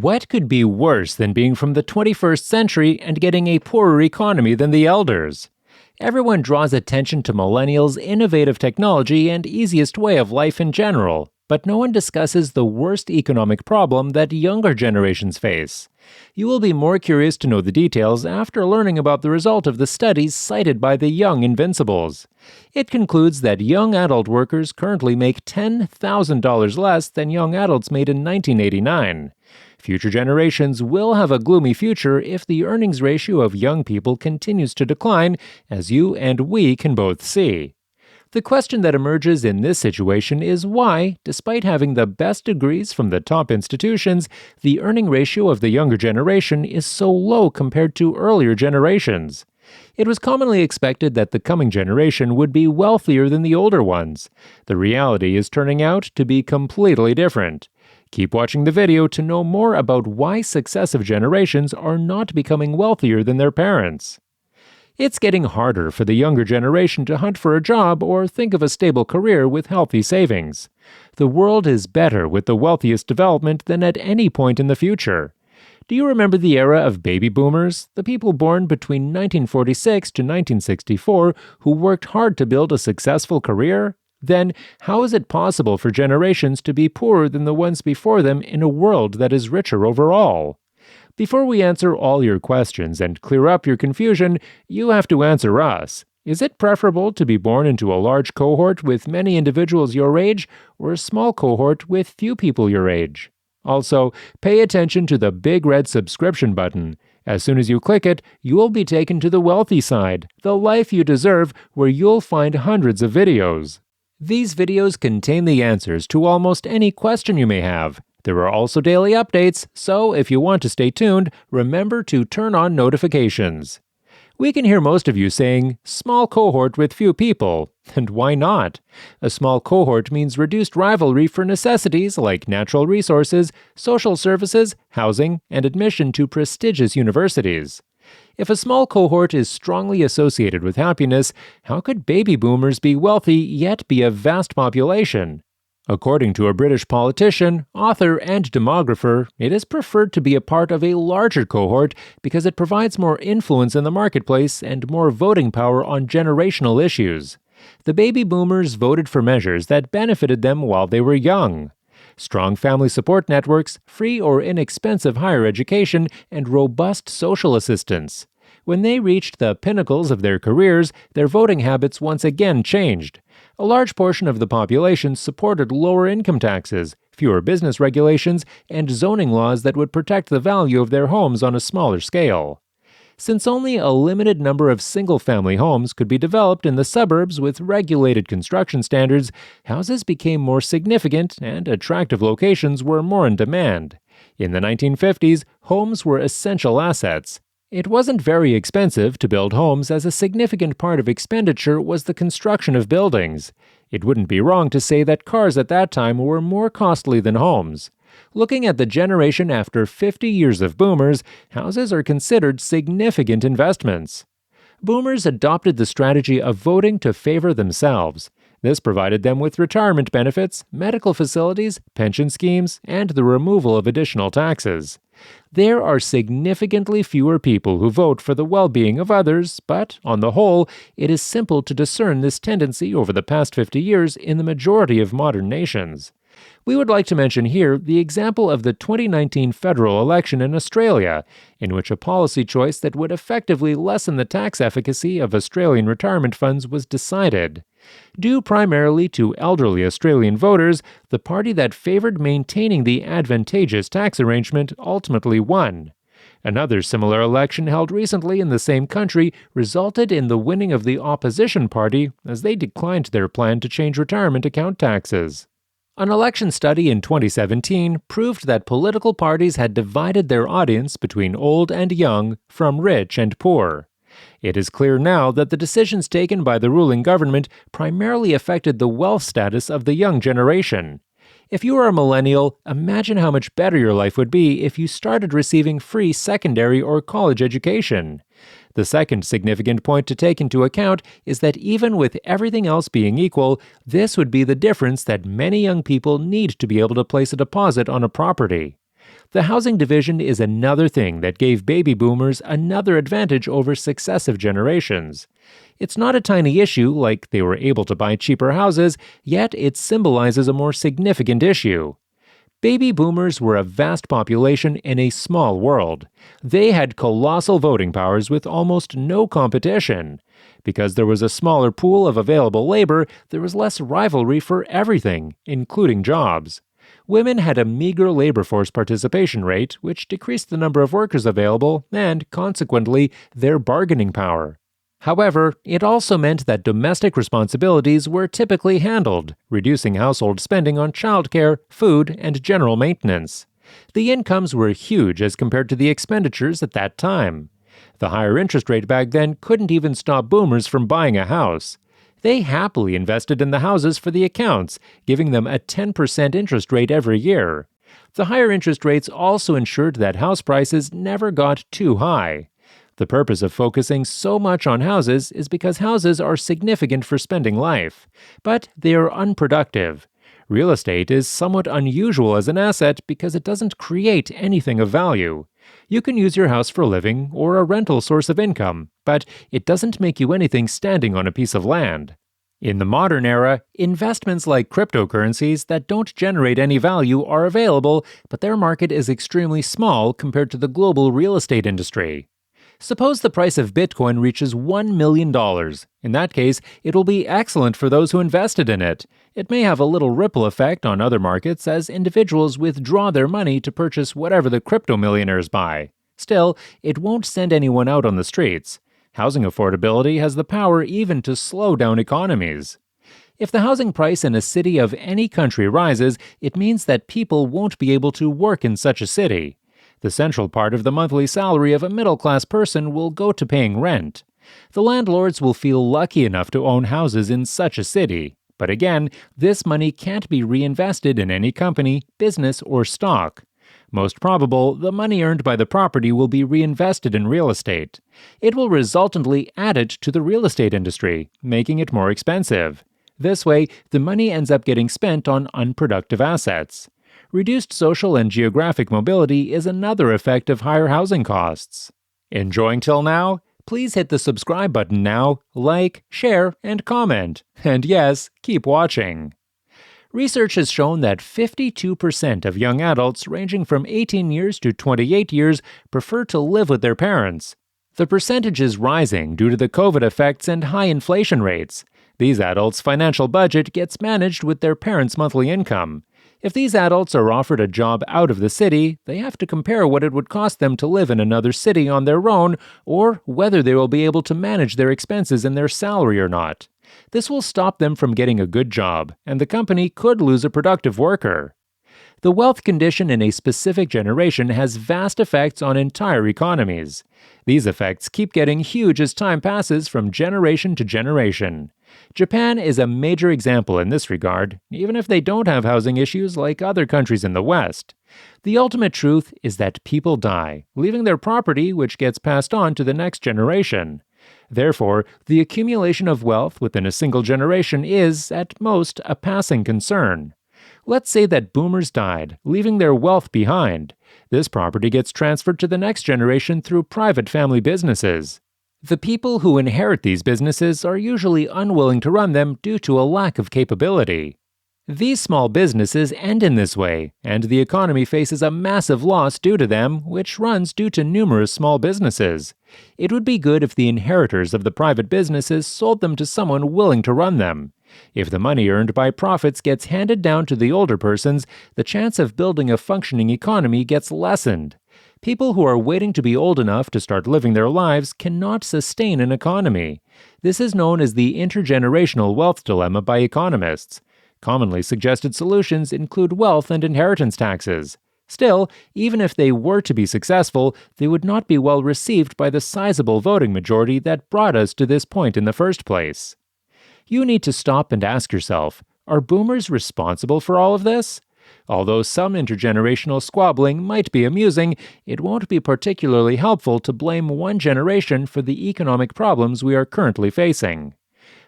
What could be worse than being from the 21st century and getting a poorer economy than the elders? Everyone draws attention to millennials' innovative technology and easiest way of life in general, but no one discusses the worst economic problem that younger generations face. You will be more curious to know the details after learning about the result of the studies cited by the Young Invincibles. It concludes that young adult workers currently make $10,000 less than young adults made in 1989. Future generations will have a gloomy future if the earnings ratio of young people continues to decline, as you and we can both see. The question that emerges in this situation is why, despite having the best degrees from the top institutions, the earning ratio of the younger generation is so low compared to earlier generations. It was commonly expected that the coming generation would be wealthier than the older ones. The reality is turning out to be completely different. Keep watching the video to know more about why successive generations are not becoming wealthier than their parents. It's getting harder for the younger generation to hunt for a job or think of a stable career with healthy savings. The world is better with the wealthiest development than at any point in the future. Do you remember the era of baby boomers, the people born between 1946 to 1964 who worked hard to build a successful career? Then, how is it possible for generations to be poorer than the ones before them in a world that is richer overall? Before we answer all your questions and clear up your confusion, you have to answer us. Is it preferable to be born into a large cohort with many individuals your age, or a small cohort with few people your age? Also, pay attention to the big red subscription button. As soon as you click it, you will be taken to the wealthy side, the life you deserve, where you'll find hundreds of videos. These videos contain the answers to almost any question you may have. There are also daily updates, so if you want to stay tuned, remember to turn on notifications. We can hear most of you saying, small cohort with few people. And why not? A small cohort means reduced rivalry for necessities like natural resources, social services, housing, and admission to prestigious universities. If a small cohort is strongly associated with happiness, how could baby boomers be wealthy yet be a vast population? According to a British politician, author, and demographer, it is preferred to be a part of a larger cohort because it provides more influence in the marketplace and more voting power on generational issues. The baby boomers voted for measures that benefited them while they were young. Strong family support networks, free or inexpensive higher education, and robust social assistance. When they reached the pinnacles of their careers, their voting habits once again changed. A large portion of the population supported lower income taxes, fewer business regulations, and zoning laws that would protect the value of their homes on a smaller scale. Since only a limited number of single-family homes could be developed in the suburbs with regulated construction standards, houses became more significant and attractive locations were more in demand. In the 1950s, homes were essential assets. It wasn't very expensive to build homes, as a significant part of expenditure was the construction of buildings. It wouldn't be wrong to say that cars at that time were more costly than homes. Looking at the generation after 50 years of boomers, houses are considered significant investments. Boomers adopted the strategy of voting to favor themselves. This provided them with retirement benefits, medical facilities, pension schemes, and the removal of additional taxes. There are significantly fewer people who vote for the well-being of others, but, on the whole, it is simple to discern this tendency over the past 50 years in the majority of modern nations. We would like to mention here the example of the 2019 federal election in Australia, in which a policy choice that would effectively lessen the tax efficacy of Australian retirement funds was decided. Due primarily to elderly Australian voters, the party that favored maintaining the advantageous tax arrangement ultimately won. Another similar election held recently in the same country resulted in the winning of the opposition party, as they declined their plan to change retirement account taxes. An election study in 2017 proved that political parties had divided their audience between old and young, from rich and poor. It is clear now that the decisions taken by the ruling government primarily affected the wealth status of the young generation. If you are a millennial, imagine how much better your life would be if you started receiving free secondary or college education. The second significant point to take into account is that even with everything else being equal, this would be the difference that many young people need to be able to place a deposit on a property. The housing division is another thing that gave baby boomers another advantage over successive generations. It's not a tiny issue like they were able to buy cheaper houses, yet it symbolizes a more significant issue. Baby boomers were a vast population in a small world. They had colossal voting powers with almost no competition. Because there was a smaller pool of available labor, there was less rivalry for everything, including jobs. Women had a meager labor force participation rate, which decreased the number of workers available and, consequently, their bargaining power. However, it also meant that domestic responsibilities were typically handled, reducing household spending on childcare, food, and general maintenance. The incomes were huge as compared to the expenditures at that time. The higher interest rate back then couldn't even stop boomers from buying a house. They happily invested in the houses for the accounts, giving them a 10% interest rate every year. The higher interest rates also ensured that house prices never got too high. The purpose of focusing so much on houses is because houses are significant for spending life, but they are unproductive. Real estate is somewhat unusual as an asset because it doesn't create anything of value. You can use your house for living or a rental source of income, but it doesn't make you anything standing on a piece of land. In the modern era, investments like cryptocurrencies that don't generate any value are available, but their market is extremely small compared to the global real estate industry. Suppose the price of Bitcoin reaches $1 million. In that case, it will be excellent for those who invested in it. It may have a little ripple effect on other markets as individuals withdraw their money to purchase whatever the crypto millionaires buy. Still, it won't send anyone out on the streets. Housing affordability has the power even to slow down economies. If the housing price in a city of any country rises, it means that people won't be able to work in such a city. The central part of the monthly salary of a middle-class person will go to paying rent. The landlords will feel lucky enough to own houses in such a city. But again, this money can't be reinvested in any company, business, or stock. Most probable, the money earned by the property will be reinvested in real estate. It will resultantly add it to the real estate industry, making it more expensive. This way, the money ends up getting spent on unproductive assets. Reduced social and geographic mobility is another effect of higher housing costs. Enjoying till now? Please hit the subscribe button now, like, share, and comment. And yes, keep watching. Research has shown that 52% of young adults ranging from 18 years to 28 years prefer to live with their parents. The percentage is rising due to the COVID effects and high inflation rates. These adults' financial budget gets managed with their parents' monthly income. If these adults are offered a job out of the city, they have to compare what it would cost them to live in another city on their own, or whether they will be able to manage their expenses in their salary or not. This will stop them from getting a good job, and the company could lose a productive worker. The wealth condition in a specific generation has vast effects on entire economies. These effects keep getting huge as time passes from generation to generation. Japan is a major example in this regard, even if they don't have housing issues like other countries in the West. The ultimate truth is that people die, leaving their property which gets passed on to the next generation. Therefore, the accumulation of wealth within a single generation is, at most, a passing concern. Let's say that boomers died, leaving their wealth behind. This property gets transferred to the next generation through private family businesses. The people who inherit these businesses are usually unwilling to run them due to a lack of capability. These small businesses end in this way, and the economy faces a massive loss due to them, which runs due to numerous small businesses. It would be good if the inheritors of the private businesses sold them to someone willing to run them. If the money earned by profits gets handed down to the older persons, the chance of building a functioning economy gets lessened. People who are waiting to be old enough to start living their lives cannot sustain an economy. This is known as the intergenerational wealth dilemma by economists. Commonly suggested solutions include wealth and inheritance taxes. Still, even if they were to be successful, they would not be well received by the sizable voting majority that brought us to this point in the first place. You need to stop and ask yourself, are boomers responsible for all of this? Although some intergenerational squabbling might be amusing, it won't be particularly helpful to blame one generation for the economic problems we are currently facing.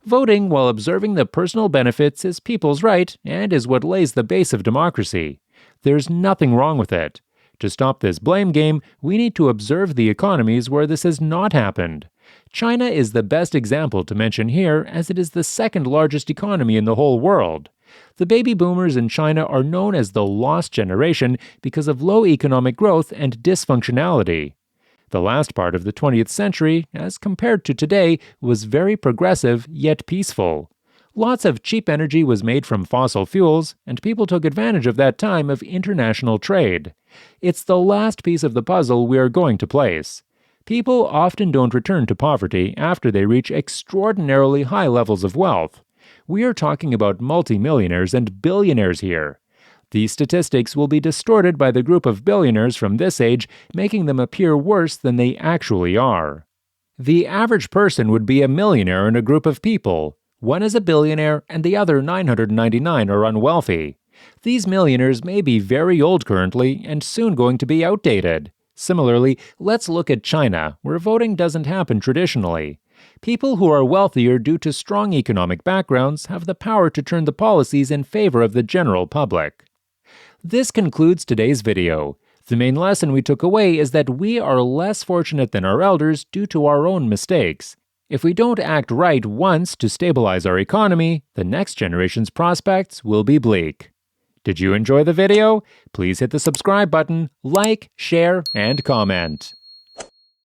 Voting while observing the personal benefits is people's right and is what lays the base of democracy. There's nothing wrong with it. To stop this blame game, we need to observe the economies where this has not happened. China is the best example to mention here, as it is the second largest economy in the whole world. The baby boomers in China are known as the lost generation because of low economic growth and dysfunctionality. The last part of the 20th century, as compared to today, was very progressive yet peaceful. Lots of cheap energy was made from fossil fuels, and people took advantage of that time of international trade. It's the last piece of the puzzle we are going to place. People often don't return to poverty after they reach extraordinarily high levels of wealth. We are talking about multimillionaires and billionaires here. These statistics will be distorted by the group of billionaires from this age, making them appear worse than they actually are. The average person would be a millionaire in a group of people. One is a billionaire and the other 999 are unwealthy. These millionaires may be very old currently and soon going to be outdated. Similarly, let's look at China, where voting doesn't happen traditionally. People who are wealthier due to strong economic backgrounds have the power to turn the policies in favor of the general public. This concludes today's video. The main lesson we took away is that we are less fortunate than our elders due to our own mistakes. If we don't act right once to stabilize our economy, the next generation's prospects will be bleak. Did you enjoy the video? Please hit the subscribe button, like, share, and comment.